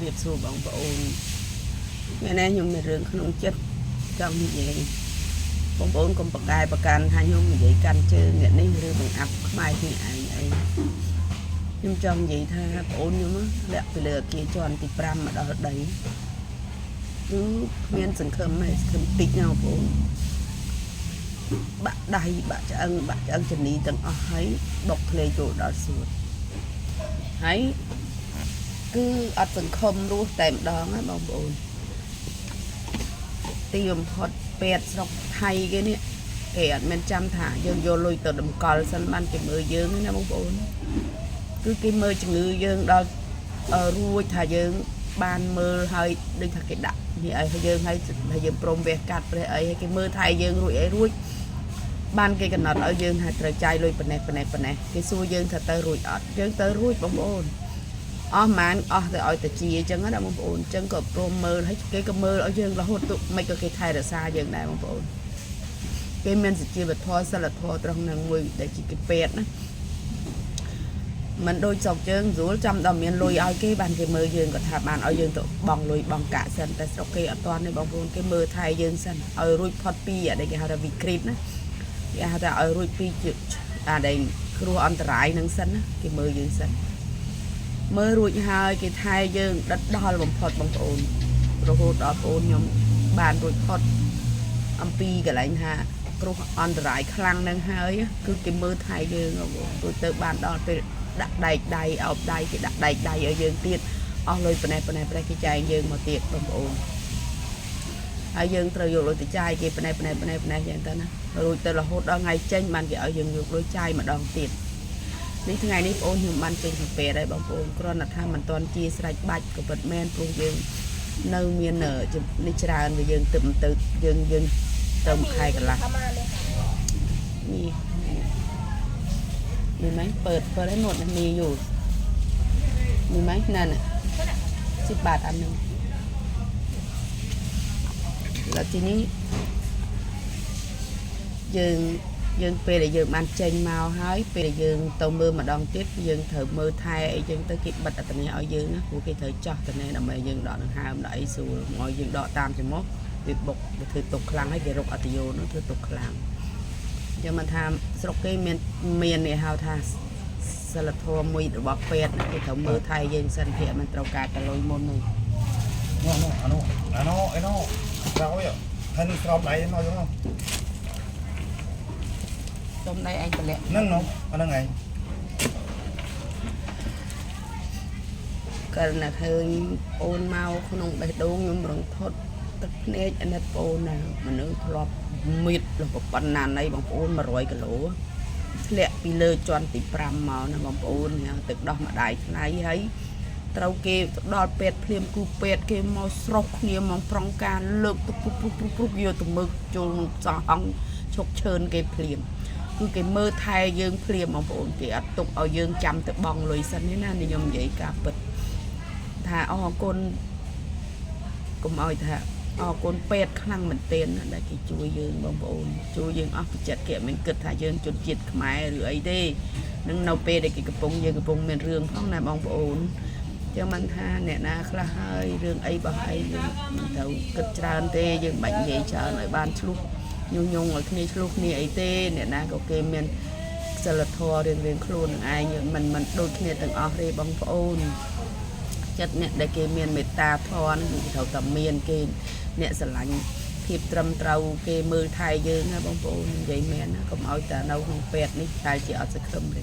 រៀបសួរបងប្អូនថ្ងៃនេះខ្ញុំមានរឿងក្នុងចិត្តចង់និយាយបងប្អូនកុំប្រកែប្រកាន់ថាខ្ញុំនិយាយកាន់ជើងអ្នកនេះឬបង្អាប់ខ្មែរគ្នាឯងអីខ្ញុំចង់និយាយថាបងប្អូនខ្ញុំលាក់ពីលើអគារជាន់ទី5មកដល់ដីគឺគ្មានសង្ឃឹមទេសង្ឃឹមតិចណាបងប្អូនបាក់ដៃបាក់ឆ្អឹងចនីទាំងអស់ហើយបុកភ្លេចូលដល់សួតហើយគឺអត់សង្ឃឹមរស់តែម្ដងណាបងប្អូនទីបំផុតពេទ្យស្រុកថៃគេនេះគេអត់មានចាំថាយើងយកលុយទៅតម្កល់សិនបានគេមើលយើងណាបងប្អូនគឺគេមើលជំងឺយើងដល់រួចថាយើងបានមើលហើយដូចថាគេដាក់នេះឲ្យយើងហើយថាយើងព្រមវះកាត់ព្រះអីហើយគេមើលថៃយើងរួចបានគេកំណត់ឲ្យយើងថាត្រូវចាយលុយប៉ុណ្ណេះគេសួរយើងថាទៅរួចអត់យើងទៅរួចបងប្អូនអស់ម៉ានអស់ទៅឲ្យតាជាអញ្ចឹងណាបងប្អូនអញ្ចឹងក៏ព្រមមើលហើយគេក៏មើលឲ្យយើងរហូតទៅមិនក៏គេថែរក្សាយើងដែរបងប្អូនគេមានសុជីវធម៌សិលធម៌ត្រង់នឹងមួយដែលជាគេពេទ្យណាមិនដូចស្រុកយើងស្រួលចាំដល់មានលុយឲ្យគេបានគេមើលយើងក៏ថាបានឲ្យយើងទៅបង់លុយបង់កាក់សិនតែស្រុកគេអត់ទាន់ទេបងប្អូនគេមើលថែយើងសិនឲ្យរួចផុតពីអាដែលគេហៅថាវិក្រិតណាគេហៅថាឲ្យរួចពីអាដែលគ្រោះអន្តរាយនឹងសិនណាគេមើលយើងសិនមើលរួចហើយគេថែយើងដិតដល់បំផុតបងប្អូនរហូតដល់បងប្អូនខ្ញុំបានរួចផុតអំពីកន្លែងថាគ្រោះអន្តរាយខ្លាំងនឹងហើយគឺគេមើលថែយើងរួចទៅបានដល់ពេលដាក់ដែកដៃអោបដៃគេដាក់ដែកដៃឲ្យយើងទៀតអស់លុយប៉ុណ្ណេះគេចាយយើងមកទៀតបងប្អូនហើយយើងត្រូវយកលុយទៅចាយគេប៉ុណ្ណេះយ៉ាងទៅណារួចទៅរហូតដល់ថ្ងៃចេញបានគេឲ្យយើងយកលុយចាយម្ដងទៀតនេះថ្ងៃនេះបងប្អូនខ្ញុំបានចេញពីពេទ្យហើយបងប្អូនគ្រាន់តែថាមិនទាន់ជាស្រេចបាច់ក៏ពិតមែនព្រោះយើងនៅមាននេះច្រើនវាយើងទៅយើងទៅមួយខែកន្លះนี่ไหมเปิดให้หมดมันมีอยู่มีไหมนั่นอ่ะ10 บาทอันนึงแล้วทีนี้យើងពេលដែលយើងបានចេញមកហើយពេលដែលយើងទៅមើលម្ដងទៀតយើងត្រូវមើលថែអីយើងទៅគេបិទអត្តន័យឲ្យយើងណាព្រោះគេត្រូវចោះតន័យដើម្បីយើងដកដង្ហើមដល់អីស្រួលមកយើងដកតាមច្រមុះវាបុកវាធ្វើទុកខ្លាំងហើយគេរកអត្តយោនោះធ្វើទុកខ្លាំងចាំមិនថាស្រុកគេមានគេហៅថាសិលធម៌មួយរបស់ពេទ្យគេត្រូវមើលថែយើងសិនភាគមិនត្រូវការកលុយមុននោះអានោះក្រោយហើយនឹងស្រោបដៃមកហ្នឹងទុំដៃឯងតម្លាក់ហ្នឹងនោះអាហ្នឹងឯងកាលណាឃើញអូនមកក្នុងបេះដូងខ្ញុំរងថត់ទឹកភ្នែកអាណិតបងណាមនុស្សធ្លាប់មៀតរបស់ប៉ុណ្ណាណៃបងប្អូន100 គីឡូធ្លាក់ពីលើជាន់ទី5មកណាបងប្អូនទឹកដោះម្ដាយថ្លៃហើយត្រូវគេដល់ពេទ្យភ្លាមគូពេទ្យគេមកស្រោះគ្នាមកប្រងការលើកទៅព្រុបយកទៅមើលចូលសងអង្គឈប់ឈើគេភ្លាមគឺគេមើលថែយើងភ្លាមបងប្អូនគេអត់ទុកឲ្យយើងចាំទៅបង់លុយសិនទេណាខ្ញុំនិយាយការពិតថាអរគុណកុំឲ្យថាអរគុណពេទ្យខ្លាំងមែនទែនដែលគេជួយយើងបងប្អូនជួយយើងអស់ពីចិត្តគេមិនគិតថាយើងជនជាតិខ្មែរឬអីទេនឹងនៅពេលដែលគេកំពុងមានរឿងផងណាបងប្អូនចឹងមិនថាអ្នកណាខ្លះហើយរឿងអីបោះអីយើងមិនត្រូវគិតច្រើនទេយើងបាច់និយាយច្រើនឲ្យបានឆ្លុះញងឲ្យគ្នាឆ្លុះគ្នាអីទេអ្នកណាក៏គេមានសិលធម៌រៀងខ្លួននឹងឯងយើងមិនដូចគ្នាទាំងអស់ទេបងប្អូនចិត្តអ្នកដែលគេមានមេត្តាធម៌នឹងត្រូវតែមានគេអ្នកស្រឡាញ់ភាពត្រឹមត្រូវគេមើលថែយើងណាបងប្អូននិយាយមែនណាកុំឲ្យតែនៅក្នុងពេទ្យនេះតែជាអត់សង្ឃឹមទេ